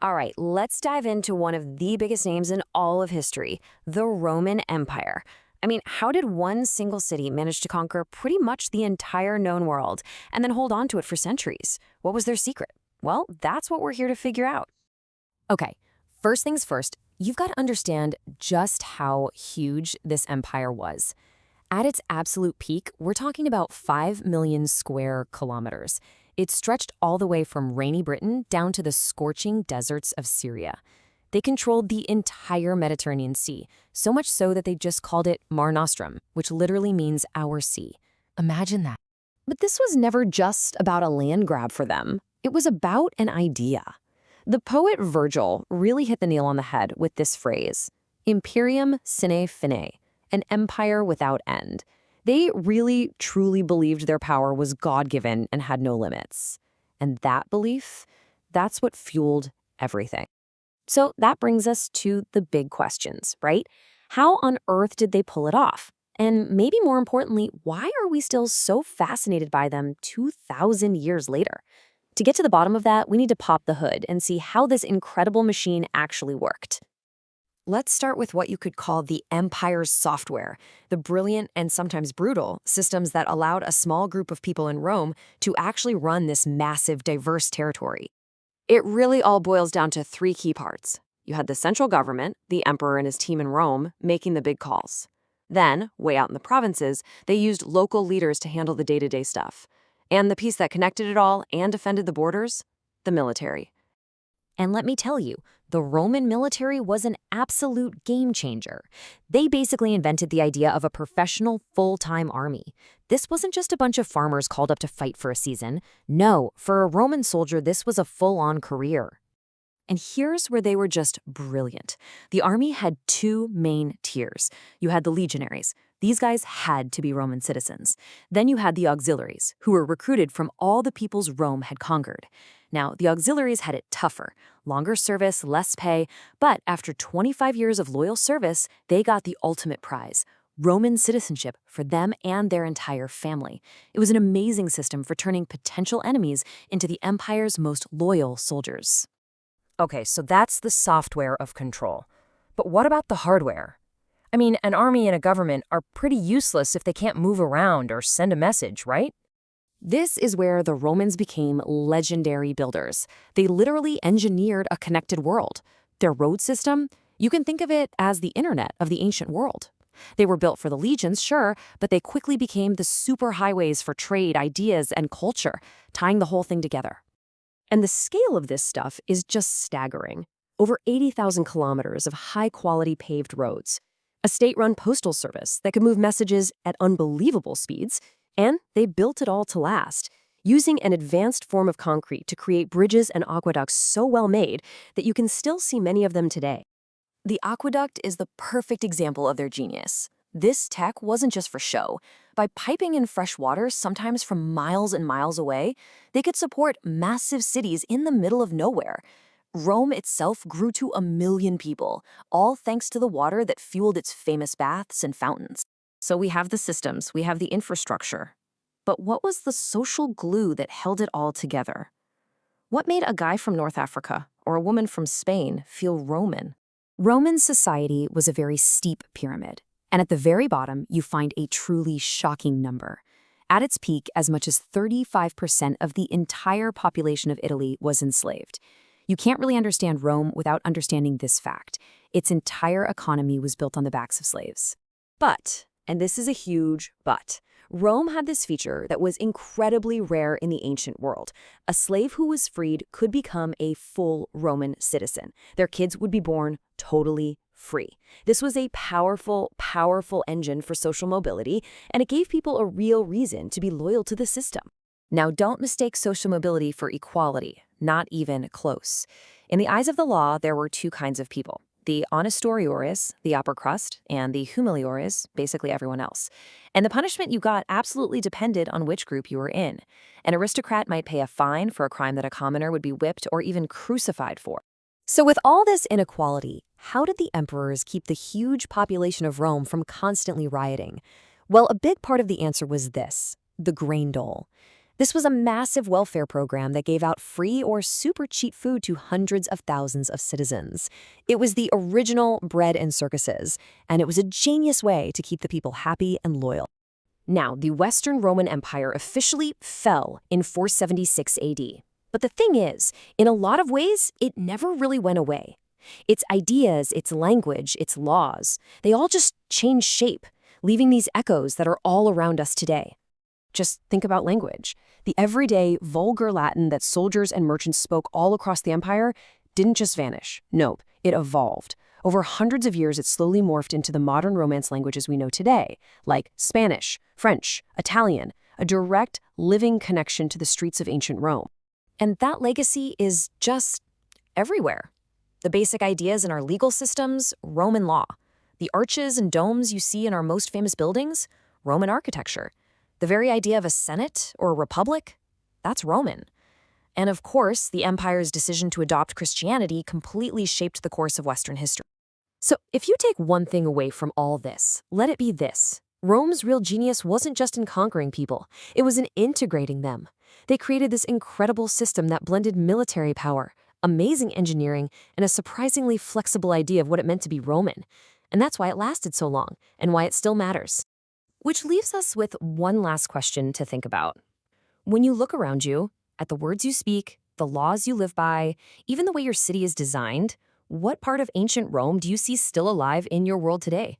All right, let's dive into one of the biggest names in all of history, the Roman Empire. I mean, how did one single city manage to conquer pretty much the entire known world and then hold on to it for centuries? What was their secret? Well, that's what we're here to figure out. Okay, first things first, you've got to understand just how huge this empire was. At its absolute peak, we're talking about 5 million square kilometers. It stretched all the way from rainy Britain down to the scorching deserts of Syria. They controlled the entire Mediterranean Sea, so much so that they just called it Mare Nostrum, which literally means our sea. Imagine that. But this was never just about a land grab for them. It was about an idea. The poet Virgil really hit the nail on the head with this phrase, imperium sine fine, an empire without end. They really, truly believed their power was God-given and had no limits. And that belief, that's what fueled everything. So that brings us to the big questions, right? How on earth did they pull it off? And maybe more importantly, why are we still so fascinated by them 2,000 years later? To get to the bottom of that, we need to pop the hood and see how this incredible machine actually worked. Let's start with what you could call the empire's software, the brilliant and sometimes brutal systems that allowed a small group of people in Rome to actually run this massive, diverse territory. It really all boils down to three key parts. You had the central government, the emperor and his team in Rome, making the big calls. Then, way out in the provinces, they used local leaders to handle the day-to-day stuff. And the piece that connected it all and defended the borders? The military. And let me tell you, the Roman military was an absolute game changer. They basically invented the idea of a professional, full-time army. This wasn't just a bunch of farmers called up to fight for a season. No, for a Roman soldier, this was a full-on career. And here's where they were just brilliant. The army had two main tiers. You had the legionaries. These guys had to be Roman citizens. Then you had the auxiliaries, who were recruited from all the peoples Rome had conquered. Now, the auxiliaries had it tougher, longer service, less pay, but after 25 years of loyal service, they got the ultimate prize, Roman citizenship for them and their entire family. It was an amazing system for turning potential enemies into the empire's most loyal soldiers. Okay, so that's the software of control. But what about the hardware? I mean, an army and a government are pretty useless if they can't move around or send a message, right? This is where the Romans became legendary builders. They literally engineered a connected world. Their road system, you can think of it as the internet of the ancient world. They were built for the legions, sure, but they quickly became the superhighways for trade, ideas, and culture, tying the whole thing together. And the scale of this stuff is just staggering. Over 80,000 kilometers of high-quality paved roads, a state-run postal service that could move messages at unbelievable speeds, and they built it all to last, using an advanced form of concrete to create bridges and aqueducts so well made that you can still see many of them today. The aqueduct is the perfect example of their genius. This tech wasn't just for show. By piping in fresh water, sometimes from miles and miles away, they could support massive cities in the middle of nowhere. Rome itself grew to 1 million people, all thanks to the water that fueled its famous baths and fountains. So we have the systems, we have the infrastructure. But what was the social glue that held it all together? What made a guy from North Africa or a woman from Spain feel Roman? Roman society was a very steep pyramid, and at the very bottom you find a truly shocking number. At its peak, as much as 35% of the entire population of Italy was enslaved. You can't really understand Rome without understanding this fact. Its entire economy was built on the backs of slaves. But, and this is a huge but, Rome had this feature that was incredibly rare in the ancient world. A slave who was freed could become a full Roman citizen. Their kids would be born totally free. This was a powerful, powerful engine for social mobility, and it gave people a real reason to be loyal to the system. Now, don't mistake social mobility for equality, not even close. In the eyes of the law, there were two kinds of people. The honestiores, the upper crust, and the humiliores, basically everyone else. And the punishment you got absolutely depended on which group you were in. An aristocrat might pay a fine for a crime that a commoner would be whipped or even crucified for. So with all this inequality, how did the emperors keep the huge population of Rome from constantly rioting? Well, a big part of the answer was this, the grain dole. This was a massive welfare program that gave out free or super cheap food to hundreds of thousands of citizens. It was the original bread and circuses, and it was a genius way to keep the people happy and loyal. Now, the Western Roman Empire officially fell in 476 AD. But the thing is, in a lot of ways, it never really went away. Its ideas, its language, its laws, they all just changed shape, leaving these echoes that are all around us today. Just think about language. The everyday, vulgar Latin that soldiers and merchants spoke all across the empire didn't just vanish. Nope, it evolved. Over hundreds of years, it slowly morphed into the modern Romance languages we know today, like Spanish, French, Italian, a direct, living connection to the streets of ancient Rome. And that legacy is just everywhere. The basic ideas in our legal systems, Roman law. The arches and domes you see in our most famous buildings, Roman architecture. The very idea of a senate or a republic, that's Roman. And of course, the empire's decision to adopt Christianity completely shaped the course of Western history. So if you take one thing away from all this, let it be this. Rome's real genius wasn't just in conquering people, it was in integrating them. They created this incredible system that blended military power, amazing engineering, and a surprisingly flexible idea of what it meant to be Roman. And that's why it lasted so long, and why it still matters. Which leaves us with one last question to think about. When you look around you, at the words you speak, the laws you live by, even the way your city is designed, what part of ancient Rome do you see still alive in your world today?